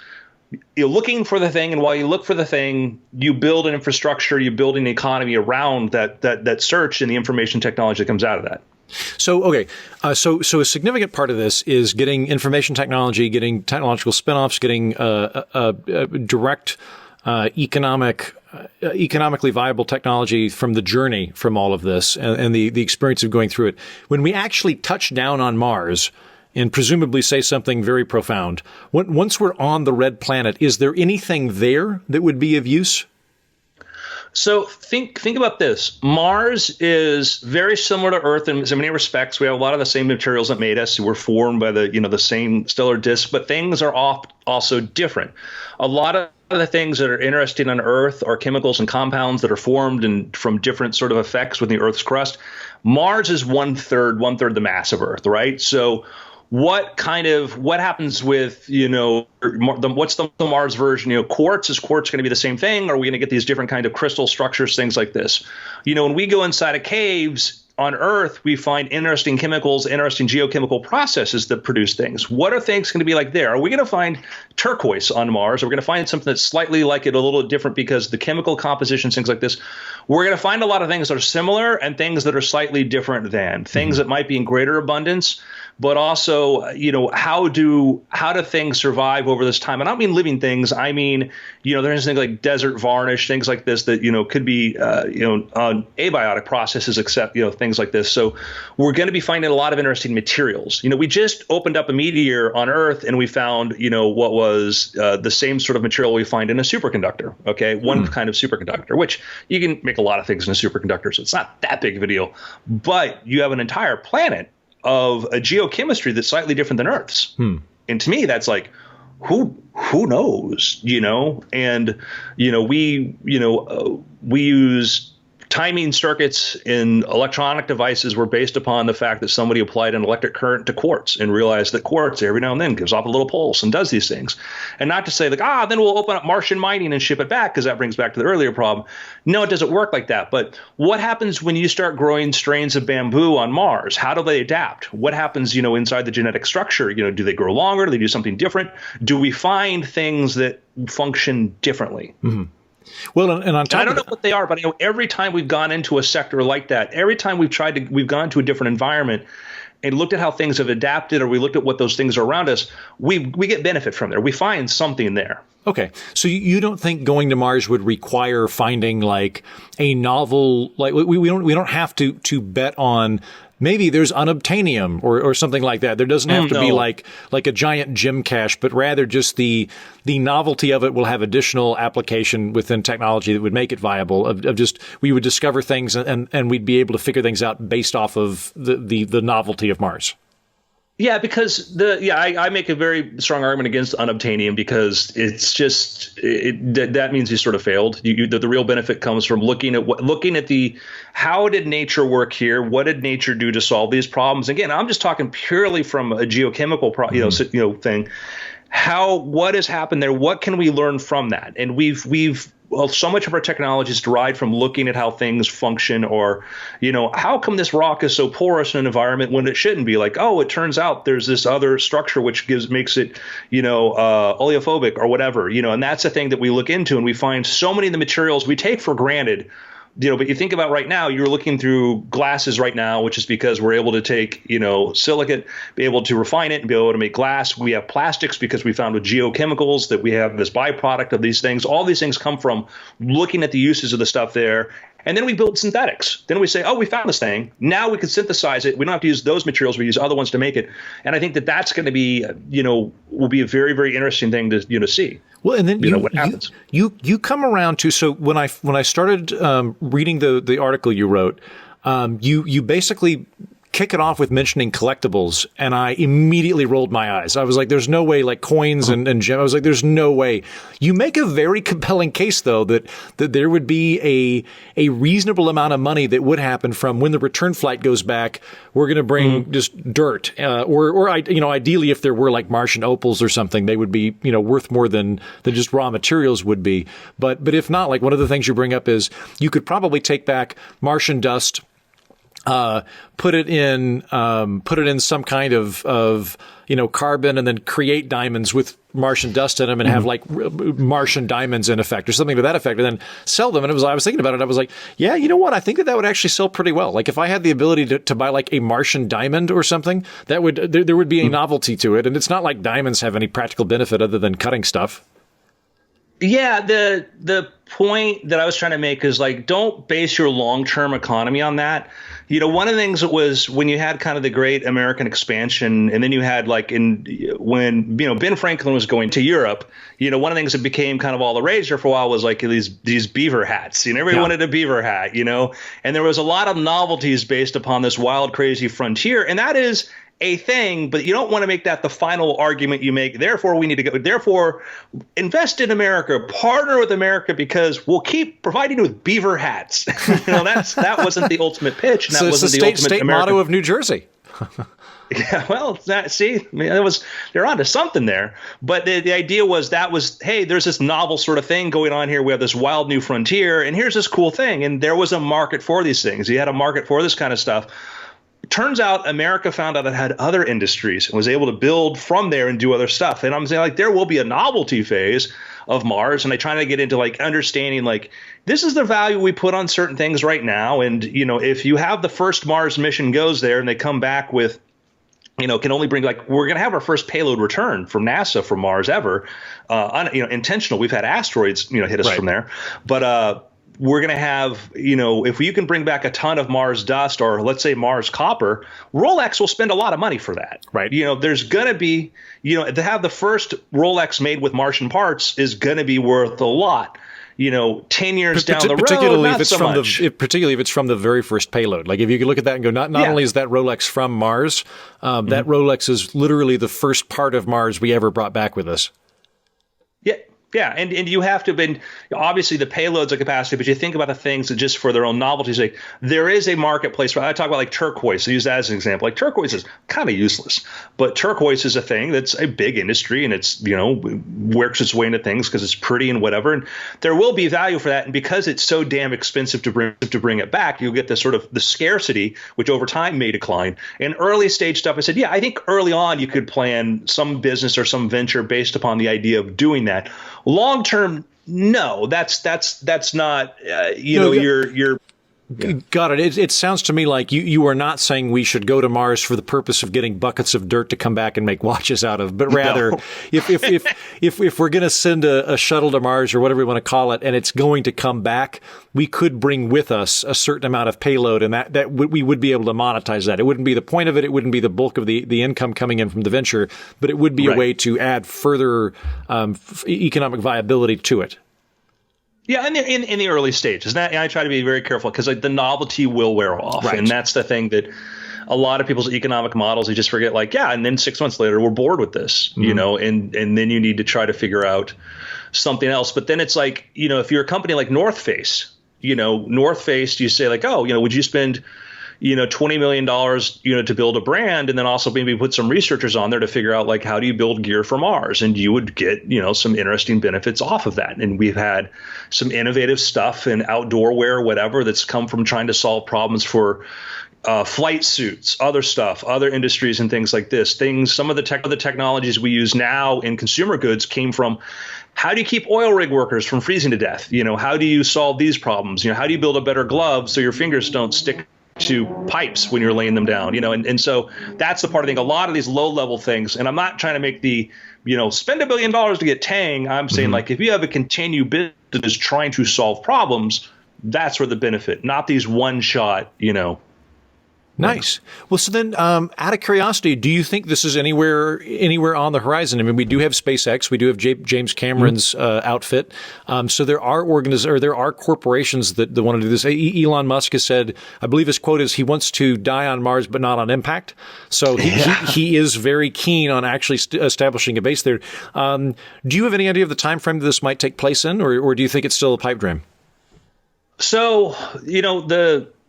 S2: You're looking for the thing, and while you look for the thing, you build an infrastructure, you build an economy around that search and the information technology that comes out of that.
S1: So, okay. So a significant part of this is getting information technology, getting technological spinoffs, getting direct economically viable technology from the journey from all of this and the experience of going through it. When we actually touch down on Mars and presumably say something very profound, once we're on the red planet, is there anything there that would be of use?
S2: So think about this. Mars is very similar to Earth in so many respects. We have a lot of the same materials that made us. We're formed by the same stellar disk, but things are also different. A lot of the things that are interesting on Earth are chemicals and compounds that are formed from different sort of effects within the Earth's crust. Mars is one third the mass of Earth, right? So what happens with, what's the Mars version? Quartz, is quartz going to be the same thing? Or are we going to get these different kind of crystal structures, things like this? When we go inside of caves on Earth, we find interesting chemicals, interesting geochemical processes that produce things. What are things going to be like there? Are we going to find turquoise on Mars? Are we going to find something that's slightly like it, a little different because the chemical compositions, things like this? We're going to find a lot of things that are similar and things that are slightly different than things that might be in greater abundance. But also, how do things survive over this time? And I don't mean living things. I mean, there's things like desert varnish, things like this that, could be, abiotic processes, except, things like this. So we're going to be finding a lot of interesting materials. We just opened up a meteor on Earth and we found, what was the same sort of material we find in a superconductor. Okay, one kind of superconductor, which you can make a lot of things in a superconductor. So it's not that big of a deal. But you have an entire planet of a geochemistry that's slightly different than Earth's. And to me, that's like, who knows, and, we use timing circuits in electronic devices were based upon the fact that somebody applied an electric current to quartz and realized that quartz every now and then gives off a little pulse and does these things. And not to say like, then we'll open up Martian mining and ship it back because that brings back to the earlier problem. No, it doesn't work like that. But what happens when you start growing strains of bamboo on Mars? How do they adapt? What happens, inside the genetic structure? Do they grow longer? Do they do something different? Do we find things that function differently?
S1: Well, and on
S2: And
S1: top
S2: I
S1: of
S2: don't know
S1: that,
S2: what they are, but I know every time we've gone into a sector like that, every time we've gone to a different environment and looked at how things have adapted, or we looked at what those things are around us, we get benefit from there. We find something there.
S1: okay, so you don't think going to Mars would require finding like a novel, like we don't have to bet on maybe there's unobtainium or something like that. There doesn't have to be
S2: No.
S1: like a giant gem cache, but rather just the novelty of it will have additional application within technology that would make it viable. Of just we would discover things and we'd be able to figure things out based off of the novelty of Mars.
S2: Yeah, because I make a very strong argument against unobtainium because it's just that means you sort of failed. The real benefit comes from looking at the how did nature work here? What did nature do to solve these problems? Again, I'm just talking purely from a geochemical thing. What has happened there? What can we learn from that? And well, so much of our technology is derived from looking at how things function, or, how come this rock is so porous in an environment when it shouldn't be? Like, oh, it turns out there's this other structure which makes it, oleophobic or whatever, and that's the thing that we look into, and we find so many of the materials we take for granted. But you think about right now, you're looking through glasses right now, which is because we're able to take, silicate, be able to refine it and be able to make glass. We have plastics because we found with geochemicals that we have this byproduct of these things. All these things come from looking at the uses of the stuff there. And then we build synthetics. Then we say, oh, we found this thing. Now we can synthesize it. We don't have to use those materials. We use other ones to make it. And I think that that's going to be, will be a very, very interesting thing to see.
S1: Well, and then
S2: what happens.
S1: You come around to, so when I started reading the article you wrote, you basically kick it off with mentioning collectibles, and I immediately rolled my eyes. I was like, there's no way, like coins and gems. I was like, there's no way. You make a very compelling case, though, that there would be a reasonable amount of money that would happen from when the return flight goes back. We're going to bring just dirt, or ideally, if there were like Martian opals or something, they would be worth more than just raw materials would be. But if not, like one of the things you bring up is you could probably take back Martian dust. Put it in some kind of carbon, and then create diamonds with Martian dust in them, and have like Martian diamonds in effect, or something to that effect, and then sell them. And I was thinking about it. I was like, yeah, you know what? I think that would actually sell pretty well. Like if I had the ability to buy like a Martian diamond or something, that would there would be a novelty to it. And it's not like diamonds have any practical benefit other than cutting stuff.
S2: Yeah, the point that I was trying to make is like, don't base your long-term economy on that. One of the things that was when you had kind of the great American expansion, and then you had like when Ben Franklin was going to Europe, one of the things that became kind of all the rage there for a while was like these beaver hats. Everybody wanted a beaver hat, and there was a lot of novelties based upon this wild, crazy frontier, and that is a thing, but you don't want to make that the final argument you make. Therefore, we need to go. Therefore, invest in America, partner with America, because we'll keep providing you with beaver hats. That wasn't the ultimate pitch. And
S1: So
S2: that
S1: it's
S2: wasn't
S1: the
S2: the ultimate
S1: state
S2: American
S1: motto of New Jersey.
S2: Yeah, well, they're onto something there. But the idea was hey, there's this novel sort of thing going on here. We have this wild new frontier, and here's this cool thing. And there was a market for these things. You had a market for this kind of stuff. Turns out America found out it had other industries and was able to build from there and do other stuff. And I'm saying like there will be a novelty phase of Mars, and I try to get into like understanding like this is the value we put on certain things right now. And if you have the first Mars mission goes there and they come back with can only bring we're going to have our first payload return from NASA from Mars ever, intentional. We've had asteroids hit us from there, but we're going to have, if you can bring back a ton of Mars dust, or let's say Mars copper, Rolex will spend a lot of money for that.
S1: Right.
S2: There's going to be, to have the first Rolex made with Martian parts is going to be worth a lot. 10 years down the road, not so much.
S1: Particularly if it's from the very first payload. Like if you could look at that and go, not only is that Rolex from Mars, that Rolex is literally the first part of Mars we ever brought back with us.
S2: Yeah. Yeah, and you have to been obviously the payload's a capacity, but you think about the things that just for their own novelty's sake, there is a marketplace. I talk about like turquoise. I use that as an example. Like turquoise is kind of useless, but turquoise is a thing that's a big industry, and it's works its way into things because it's pretty and whatever. And there will be value for that, and because it's so damn expensive to bring it back, you'll get this sort of the scarcity, which over time may decline. And early stage stuff, I said, yeah, I think early on you could plan some business or some venture based upon the idea of doing that. Long term, No, that's not.
S1: No,
S2: You're.
S1: Got it. It sounds to me like you are not saying we should go to Mars for the purpose of getting buckets of dirt to come back and make watches out of, but rather,
S2: No.
S1: if we're going to send a shuttle to Mars or whatever we want to call it, and it's going to come back, we could bring with us a certain amount of payload, and that we would be able to monetize that. It wouldn't be the point of it. It wouldn't be the bulk of the income coming in from the venture, but it would be a way to add further economic viability to it.
S2: Yeah, in the early stages, and I try to be very careful because the novelty will wear off,
S1: right.
S2: And that's the thing that a lot of people's economic models, they just forget. Like, yeah, and then 6 months later, we're bored with this, and then you need to try to figure out something else. But then it's like, if you're a company like North Face, North Face, you say like, oh, would you spend $20 million, to build a brand, and then also maybe put some researchers on there to figure out like, how do you build gear for Mars? And you would get, some interesting benefits off of that. And we've had some innovative stuff in outdoor wear, whatever, that's come from trying to solve problems for flight suits, other stuff, other industries and things like this. Some of the technologies we use now in consumer goods came from how do you keep oil rig workers from freezing to death? How do you solve these problems? How do you build a better glove so your fingers don't stick to pipes when you're laying them down, and so that's the part I think a lot of these low level things, and I'm not trying to make the, spend $1 billion to get Tang. I'm saying like, if you have a continued business that is trying to solve problems, that's where the benefit, not these one shot,
S1: Nice. Well, so then, out of curiosity, do you think this is anywhere on the horizon? I mean, we do have SpaceX, we do have James Cameron's outfit. So there are corporations that want to do this. Elon Musk has said, I believe his quote is, he wants to die on Mars, but not on impact. So he is very keen on actually establishing a base there. Do you have any idea of the time frame that this might take place in, or do you think it's still a pipe dream?
S2: So,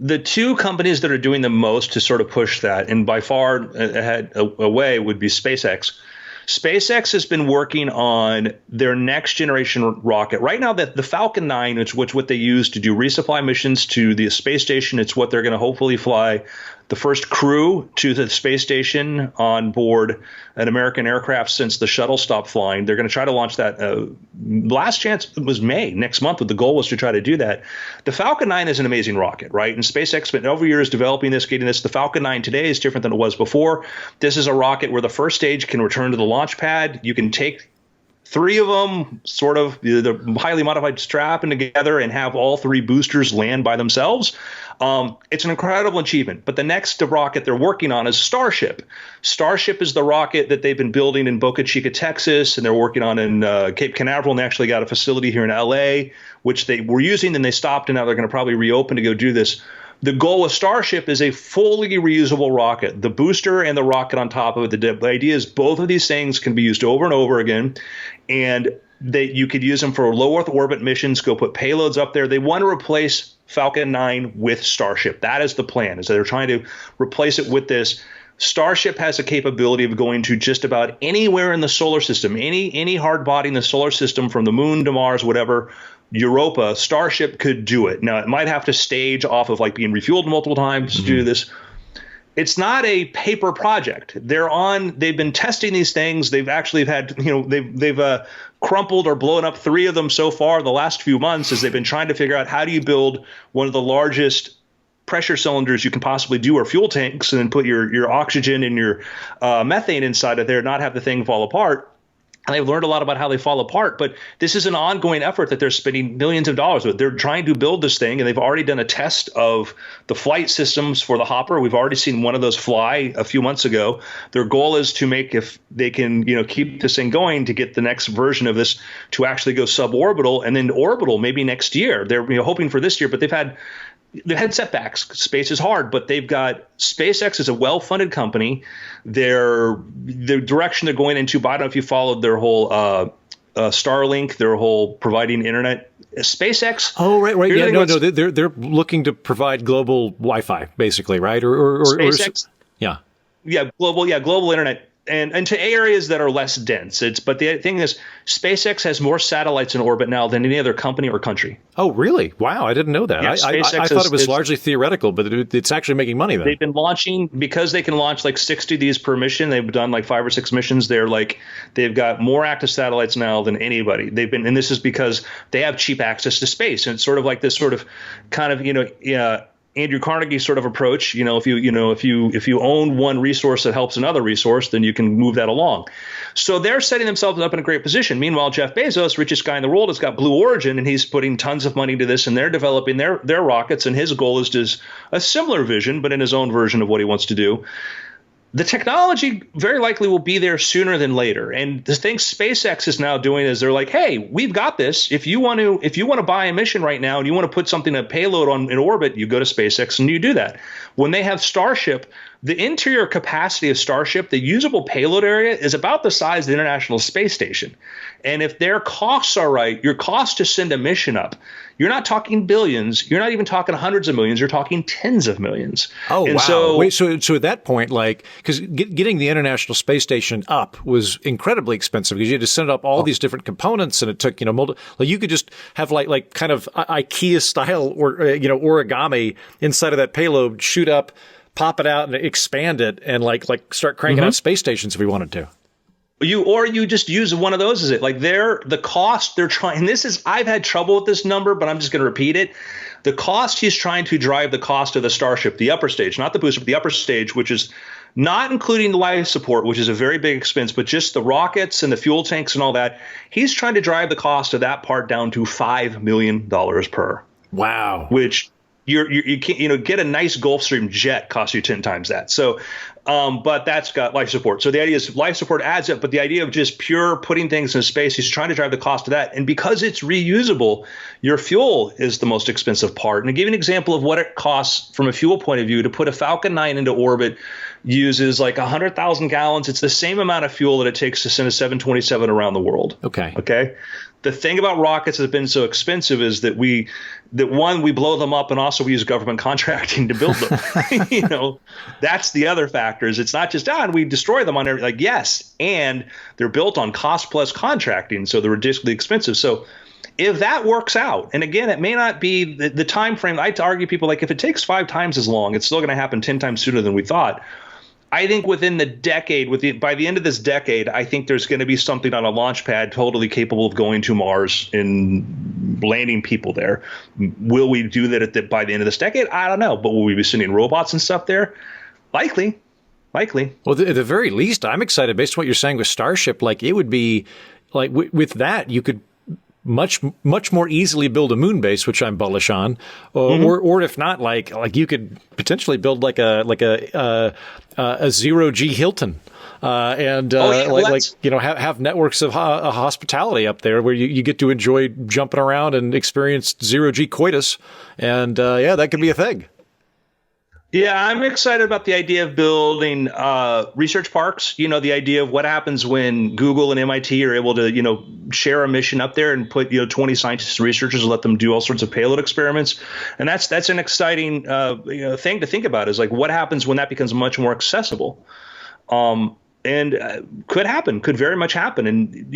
S2: the two companies that are doing the most to sort of push that, and by far ahead away, would be SpaceX. SpaceX has been working on their next generation rocket. Right now, the Falcon 9, it's what they use to do resupply missions to the space station. It's what they're going to hopefully fly the first crew to the space station on board an American aircraft since the shuttle stopped flying. They're going to try to launch that. Last chance was May next month, but the goal was to try to do that. The Falcon 9 is an amazing rocket, right? And SpaceX spent over years developing this, getting this. The Falcon 9 today is different than it was before. This is a rocket where the first stage can return to the launch pad. You can take 3 of them, sort of the highly modified, strapping together and have all 3 boosters land by themselves. It's an incredible achievement. But the next rocket they're working on is Starship. Starship is the rocket that they've been building in Boca Chica, Texas, and they're working on in Cape Canaveral, and they actually got a facility here in L.A., which they were using, then they stopped, and now they're going to probably reopen to go do this. The goal of Starship is a fully reusable rocket, the booster and the rocket on top of it. The idea is both of these things can be used over and over again, and you could use them for low Earth orbit missions, go put payloads up there. They want to replace Falcon 9 with Starship. That is the plan, is that they're trying to replace it with this. Starship has a capability of going to just about anywhere in the solar system, any hard body in the solar system, from the moon to Mars, whatever, Europa. Starship could do it. Now, it might have to stage off of like being refueled multiple times to do this. It's not a paper project. They've been testing these things. They've actually had, they've crumpled or blown up 3 of them so far in the last few months, as they've been trying to figure out how do you build one of the largest pressure cylinders you can possibly do, or fuel tanks, and then put your oxygen and your methane inside of there, not have the thing fall apart. And they've learned a lot about how they fall apart, but this is an ongoing effort that they're spending millions of dollars with. They're trying to build this thing, and they've already done a test of the flight systems for the Hopper. We've already seen one of those fly a few months ago. Their goal is to make, if they can, keep this thing going, to get the next version of this to actually go suborbital and then orbital maybe next year. They're hoping for this year, but they've had setbacks. Space is hard, but they've got SpaceX is a well-funded company. The direction they're going into, but I don't know if you followed their whole Starlink, their whole providing internet. SpaceX.
S1: Oh, right. Yeah, no. They're looking to provide global Wi-Fi, basically, right? Or
S2: SpaceX.
S1: Yeah.
S2: Yeah, global internet. and to areas that are less dense. But the thing is, SpaceX has more satellites in orbit now than any other company or country.
S1: Oh, really? Wow, I didn't know that.
S2: Yeah,
S1: I thought it was largely theoretical, but it's actually making money then.
S2: They've been launching, because they can launch like 60 of these per mission. They've done like 5 or 6 missions. They've got more active satellites now than anybody. And this is because they have cheap access to space. And it's sort of like this sort of kind of, Andrew Carnegie sort of approach. If you own one resource that helps another resource, then you can move that along. So they're setting themselves up in a great position. Meanwhile, Jeff Bezos, richest guy in the world, has got Blue Origin, and he's putting tons of money into this, and they're developing their rockets. And his goal is just a similar vision, but in his own version of what he wants to do. The technology very likely will be there sooner than later. And the thing SpaceX is now doing is they're like, hey, we've got this. If you want to buy a mission right now and you want to put something, a payload in orbit, you go to SpaceX and you do that. When they have Starship, the interior capacity of Starship, the usable payload area, is about the size of the International Space Station. And if their costs are right, your cost to send a mission up, you're not talking billions. You're not even talking hundreds of millions. You're talking tens of millions.
S1: Oh,
S2: and
S1: wow.
S2: So
S1: at that point, because getting the International Space Station up was incredibly expensive because you had to send up all these different components, and it took, you could just have like kind of IKEA style or, origami inside of that payload, shoot up, pop it out and expand it and like start cranking out space stations if we wanted to.
S2: You just use one of those as it. Like the cost they're trying, and I've had trouble with this number, but I'm just going to repeat it. The cost he's trying to drive the cost of the Starship, the upper stage, not the booster, but the upper stage, which is not including the life support, which is a very big expense, but just the rockets and the fuel tanks and all that. He's trying to drive the cost of that part down to $5 million per.
S1: Wow.
S2: Which you can't, get a nice Gulfstream jet costs you 10 times that. So, but that's got life support. So the idea is life support adds up, but the idea of just pure putting things in space, he's trying to drive the cost of that. And because it's reusable, your fuel is the most expensive part. And to give you an example of what it costs from a fuel point of view, to put a Falcon 9 into orbit uses like 100,000 gallons. It's the same amount of fuel that it takes to send a 727 around the world. Okay. The thing about rockets that's been so expensive is that we blow them up, and also we use government contracting to build them. That's the other factors. It's not just we destroy them on every, yes, and they're built on cost plus contracting, so they're ridiculously expensive. So if that works out, and again, it may not be the time frame. I argue people if it takes 5 times as long, it's still going to happen 10 times sooner than we thought. I think within the decade, by the end of this decade, I think there's going to be something on a launch pad totally capable of going to Mars and landing people there. Will we do that by the end of this decade? I don't know. But will we be sending robots and stuff there? Likely.
S1: Well, at the very least, I'm excited based on what you're saying with Starship. It would be with that, you could much more easily build a moon base, which I'm bullish on, or if not, you could potentially build a 0G Hilton, and have networks of hospitality up there where you get to enjoy jumping around and experience 0G coitus, and that could be a thing.
S2: Yeah, I'm excited about the idea of building research parks. The idea of what happens when Google and MIT are able to, share a mission up there and put, 20 scientists and researchers and let them do all sorts of payload experiments. And that's an exciting thing to think about, is what happens when that becomes much more accessible. And could very much happen. And,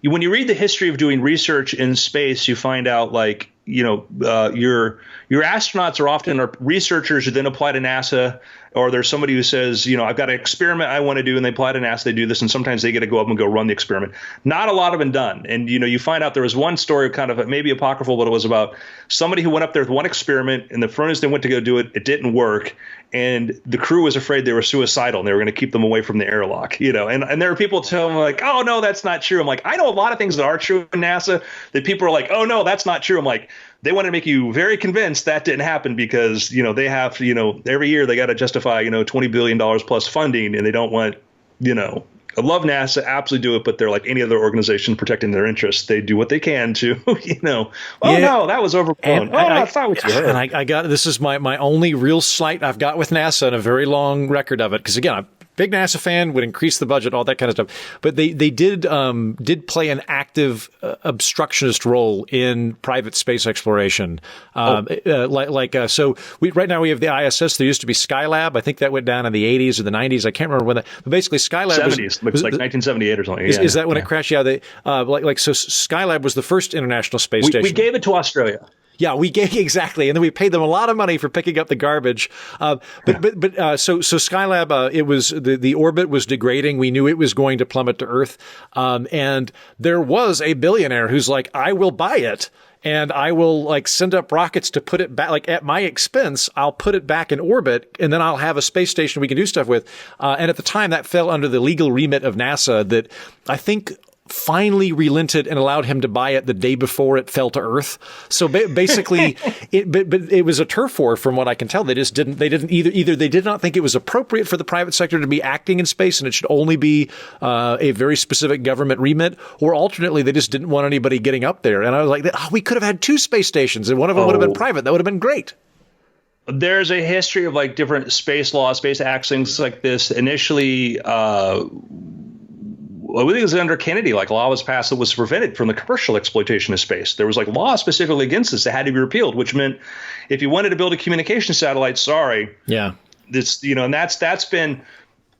S2: when you read the history of doing research in space, you find out your astronauts are often researchers who then apply to NASA, or there's somebody who says, I've got an experiment I want to do, and they apply to NASA, they do this, and sometimes they get to go up and go run the experiment. Not a lot have been done. And, you find out there was one story, kind of maybe apocryphal, but it was about somebody who went up there with one experiment, and the furnace they went to go do it, it didn't work. And the crew was afraid they were suicidal and they were going to keep them away from the airlock, and there are people telling me oh, no, that's not true. I'm I know a lot of things that are true in NASA that people are oh, no, that's not true. I'm they want to make you very convinced that didn't happen because, they have to, every year they got to justify, $20 billion plus funding, and they don't want, I love NASA, absolutely do it, but they're like any other organization protecting their interests. They do what they can to, no, that was overblown. That's not what you heard.
S1: And I got, this is my only real slight I've got with NASA and a very long record of it. Because again, Big NASA fan, would increase the budget, all that kind of stuff. But they did play an active obstructionist role in private space exploration. So right now we have the ISS. There used to be Skylab. I think that went down in the 80s or the 90s. I can't remember when that. But basically, Skylab
S2: 70s looks like 1978 or something.
S1: Is that when it crashed? Yeah. So Skylab was the first international space station.
S2: We gave it to Australia.
S1: Yeah, we gave exactly, and then we paid them a lot of money for picking up the garbage. So Skylab, it was the orbit was degrading. We knew it was going to plummet to Earth, and there was a billionaire who's like, I will buy it. And I will send up rockets to put it back, at my expense. I'll put it back in orbit, and then I'll have a space station we can do stuff with. And at the time, that fell under the legal remit of NASA. That I think finally relented and allowed him to buy it the day before it fell to Earth. So basically, it was a turf war, from what I can tell. They did not think it was appropriate for the private sector to be acting in space, and it should only be a very specific government remit, or alternately, they just didn't want anybody getting up there. And I was like, we could have had 2 space stations, and one of them would have been private. That would have been great.
S2: There's a history of different space laws, space acts, things like this. Initially, I think it was under Kennedy, law was passed that was prevented from the commercial exploitation of space. There was law specifically against this that had to be repealed, which meant if you wanted to build a communication satellite, sorry.
S1: Yeah.
S2: This, and that's been,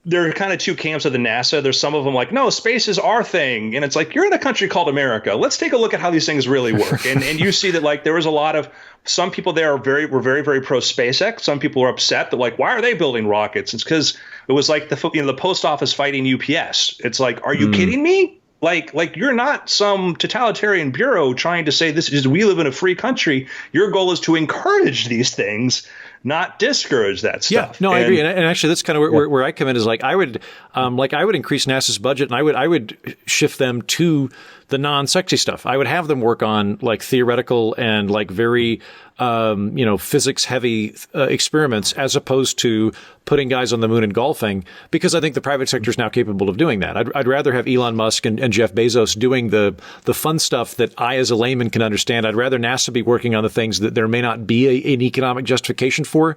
S2: there are kind of 2 camps of the NASA. There's some of them no, space is our thing. And it's you're in a country called America. Let's take a look at how these things really work. and you see that there was a lot of, some people there were very, very pro SpaceX. Some people were upset that why are they building rockets? It's because it was the post office fighting UPS. It's are you kidding me? You're not some totalitarian bureau trying to say we live in a free country. Your goal is to encourage these things, not discourage that stuff.
S1: Yeah, no, I agree. And actually, that's kind of where I come in, is I would increase NASA's budget, and I would shift them to the non-sexy stuff. I would have them work on theoretical and very physics heavy experiments, as opposed to putting guys on the moon and golfing, because I think the private sector is now capable of doing that. I'd rather have Elon Musk and Jeff Bezos doing the fun stuff that I, as a layman, can understand. I'd rather NASA be working on the things that there may not be an economic justification for,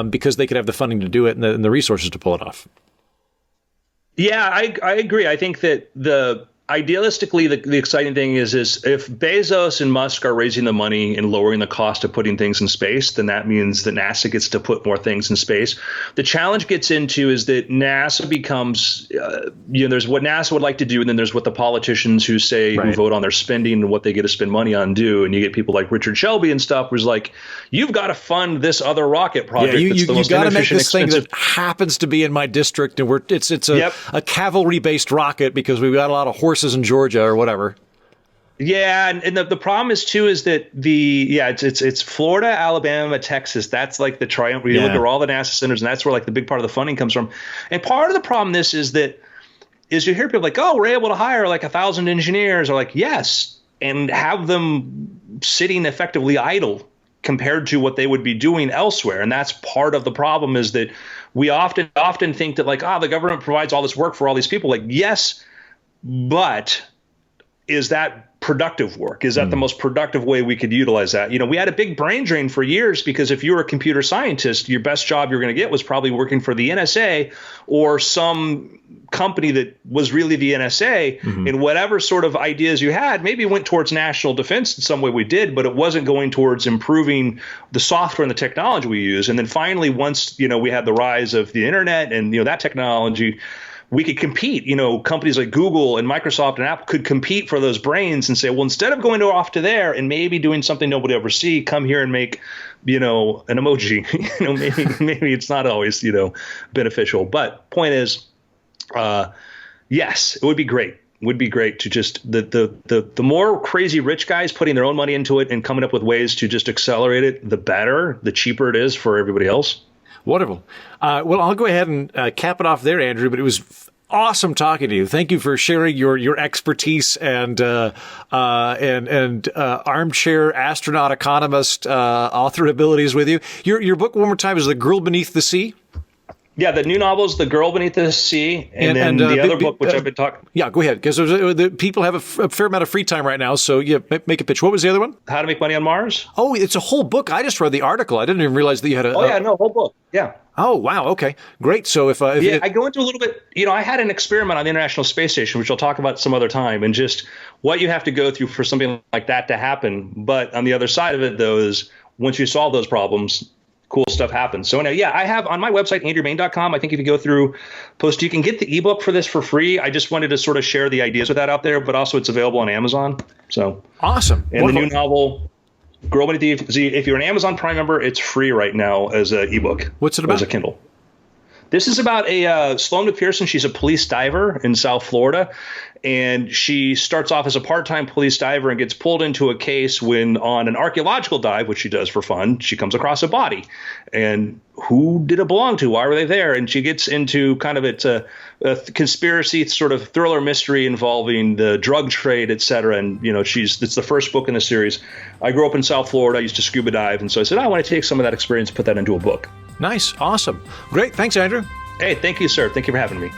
S1: because they could have the funding to do it and the resources to pull it off.
S2: Yeah, I agree. I think that idealistically, the exciting thing is if Bezos and Musk are raising the money and lowering the cost of putting things in space, then that means that NASA gets to put more things in space. The challenge gets into is that NASA becomes, there's what NASA would like to do, and then there's what the politicians who vote on their spending and what they get to spend money on do. And you get people like Richard Shelby and stuff, who's you've got to fund this other rocket project.
S1: Yeah,
S2: that's the most
S1: got to make this
S2: expensive
S1: thing that happens to be in my district, and it's a cavalry-based rocket because we've got a lot of horses in Georgia or whatever.
S2: Yeah, and the problem is too is that it's Florida, Alabama, Texas. That's the triumph. You look at all the NASA centers, and that's where the big part of the funding comes from. And part of the problem is you hear people oh, we're able to hire 1,000 engineers, or yes, and have them sitting effectively idle compared to what they would be doing elsewhere. And that's part of the problem, is that we often think that the government provides all this work for all these people. Yes. But is that productive work? Is that the most productive way we could utilize that? We had a big brain drain for years, because if you were a computer scientist, your best job you're going to get was probably working for the NSA or some company that was really the NSA. Mm-hmm. And whatever sort of ideas you had maybe went towards national defense in some way. We did, but it wasn't going towards improving the software and the technology we use. And then finally, once we had the rise of the internet and that technology, we could compete. Companies like Google and Microsoft and Apple could compete for those brains and say, well, instead of going off to there and maybe doing something nobody ever see, come here and make, an emoji. Maybe it's not always, beneficial. But point is, yes, it would be great. Would be great to just the more crazy rich guys putting their own money into it and coming up with ways to just accelerate it, the better, the cheaper it is for everybody else.
S1: Wonderful. Well, I'll go ahead and cap it off there, Andrew, but it was awesome talking to you. Thank you for sharing your expertise and armchair astronaut economist author abilities with you. Your book, one more time, is The Girl Beneath the Sea?
S2: Yeah, the new novel is The Girl Beneath the Sea, and then the other book, which I've been talking.
S1: Yeah, go ahead, because the people have a fair amount of free time right now. So yeah, make a pitch. What was the other one?
S2: How to Make Money on Mars.
S1: Oh, it's a whole book. I just read the article. I didn't even realize that you had a.
S2: Oh yeah, no, whole book. Yeah.
S1: Oh wow. Okay, great. So if
S2: I go into a little bit. I had an experiment on the International Space Station, which I'll talk about some other time, and just what you have to go through for something like that to happen. But on the other side of it, though, is once you solve those problems, cool stuff happens. So anyway, I have on my website, andrewmayne.com. I think if you go through post, you can get the ebook for this for free. I just wanted to sort of share the ideas with that out there, but also it's available on Amazon. So
S1: awesome.
S2: And wonderful. The new novel, Girl Beneath the Sea, if you're an Amazon Prime member, it's free right now as an ebook.
S1: What's it about?
S2: As a Kindle. This is about a Sloane McPherson. She's a police diver in South Florida, and she starts off as a part-time police diver and gets pulled into a case when on an archaeological dive, which she does for fun, she comes across a body. And who did it belong to? Why were they there? And she gets into kind of it's a conspiracy sort of thriller mystery involving the drug trade, et cetera. And, it's the first book in the series. I grew up in South Florida. I used to scuba dive. And so I said, I want to take some of that experience and put that into a book.
S1: Nice. Awesome. Great. Thanks, Andrew.
S2: Hey, thank you, sir. Thank you for having me.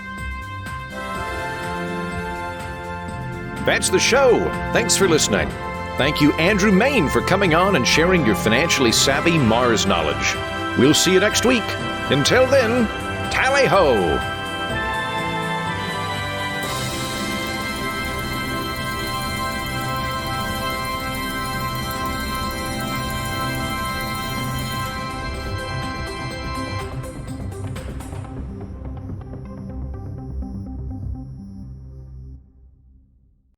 S1: That's the show. Thanks for listening. Thank you, Andrew Mayne, for coming on and sharing your financially savvy Mars knowledge. We'll see you next week. Until then, tally-ho!